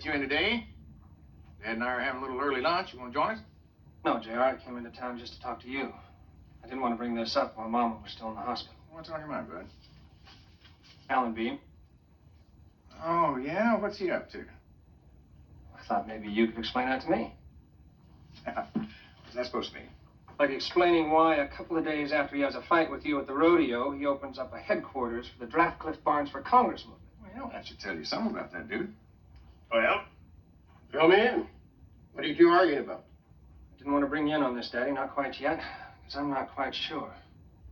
get you in today. Dad and I are having a little early lunch. You want to join us? No, JR, I came into town just to talk to you. I didn't want to bring this up while Mama was still in the hospital. What's on your mind, bud? Alan Beam. Oh, yeah? What's he up to? I thought maybe you could explain that to me. What's that supposed to mean? Like explaining why a couple of days after he has a fight with you at the rodeo, he opens up a headquarters for the Draft Cliff Barnes for Congress movement. Well, that should tell you something about that dude. Well, fill me in. What are you two arguing about? I didn't want to bring you in on this, Daddy, not quite yet, because I'm not quite sure.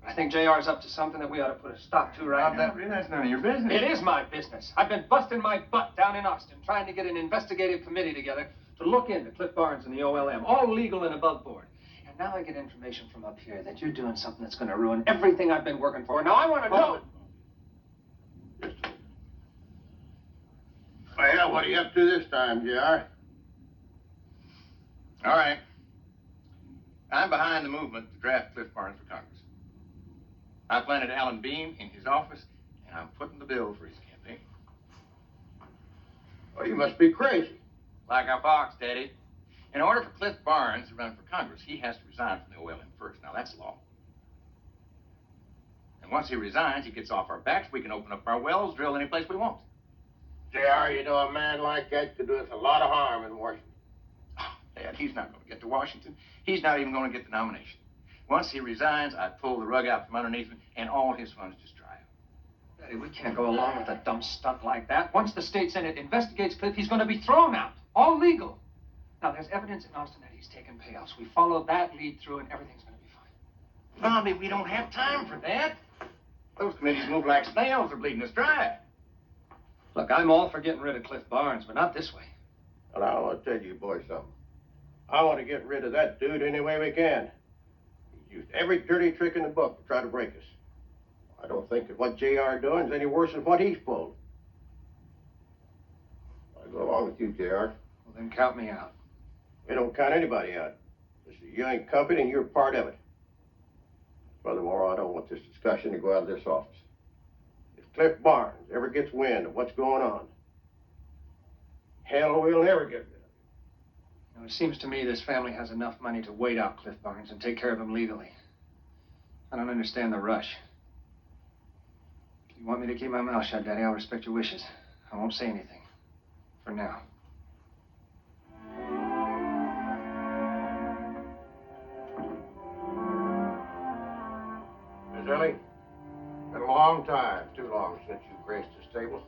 But I think JR's up to something that we ought to put a stop to right now. That's none of your business. It is my business. I've been busting my butt down in Austin trying to get an investigative committee together to look into Cliff Barnes and the OLM, all legal and above board. And now I get information from up here that you're doing something that's going to ruin everything I've been working for. Now I want to know. Well, what are you up to this time, JR? All right. I'm behind the movement to draft Cliff Barnes for Congress. I planted Alan Beam in his office, and I'm putting the bill for his campaign. Well, you must be crazy. Like a fox, Daddy. In order for Cliff Barnes to run for Congress, he has to resign from the OLM first. Now, that's law. And once he resigns, he gets off our backs. We can open up our wells, drill any place we want. JR, you know, a man like that could do us a lot of harm in Washington. Oh, Dad, he's not going to get to Washington. He's not even going to get the nomination. Once he resigns, I pull the rug out from underneath him, and all his funds just dry up. Daddy, we can't go along with a dumb stunt like that. Once the state Senate investigates Cliff, he's going to be thrown out. All legal. Now, there's evidence in Austin that he's taken payouts. We follow that lead through, and everything's going to be fine. Bobby, we don't have time for that. Those committees move like snails. They're bleeding us dry. Look, I'm all for getting rid of Cliff Barnes, but not this way. Well, I want to tell you boys something. I want to get rid of that dude any way we can. He's used every dirty trick in the book to try to break us. I don't think that what JR doing is any worse than what he's pulled. I'll go along with you, JR. Well, then count me out. We don't count anybody out. This is a Ewing company, and you're part of it. Furthermore, I don't want this discussion to go out of this office. If Cliff Barnes ever gets wind of what's going on, hell, we'll never get rid of him. Now, it seems to me this family has enough money to wait out Cliff Barnes and take care of him legally. I don't understand the rush. If you want me to keep my mouth shut, Daddy, I'll respect your wishes. I won't say anything. For now. Miss Ellie, been a long time, too long since you graced this table.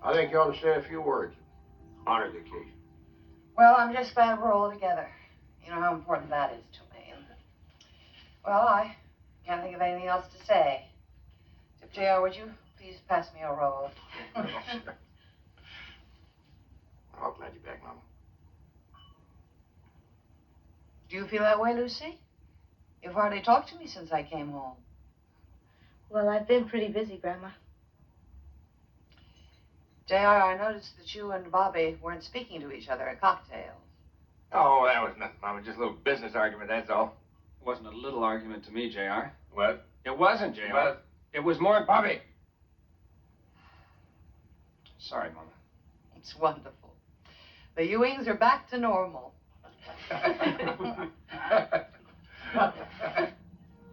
I think you ought to say a few words. Honor the occasion. Well, I'm just glad we're all together. You know how important that is to me. Well, I can't think of anything else to say. Except, JR, would you please pass me a roll? Sure. I'm glad you're back, Mama. Do you feel that way, Lucy? You've hardly talked to me since I came home. Well, I've been pretty busy, Grandma. JR, I noticed that you and Bobby weren't speaking to each other at cocktails. Oh, that was nothing, Mama. Just a little business argument, that's all. It wasn't a little argument to me, JR. What? It wasn't, JR. What? It was more Bobby. Sorry, Mama. It's wonderful. The Ewings are back to normal.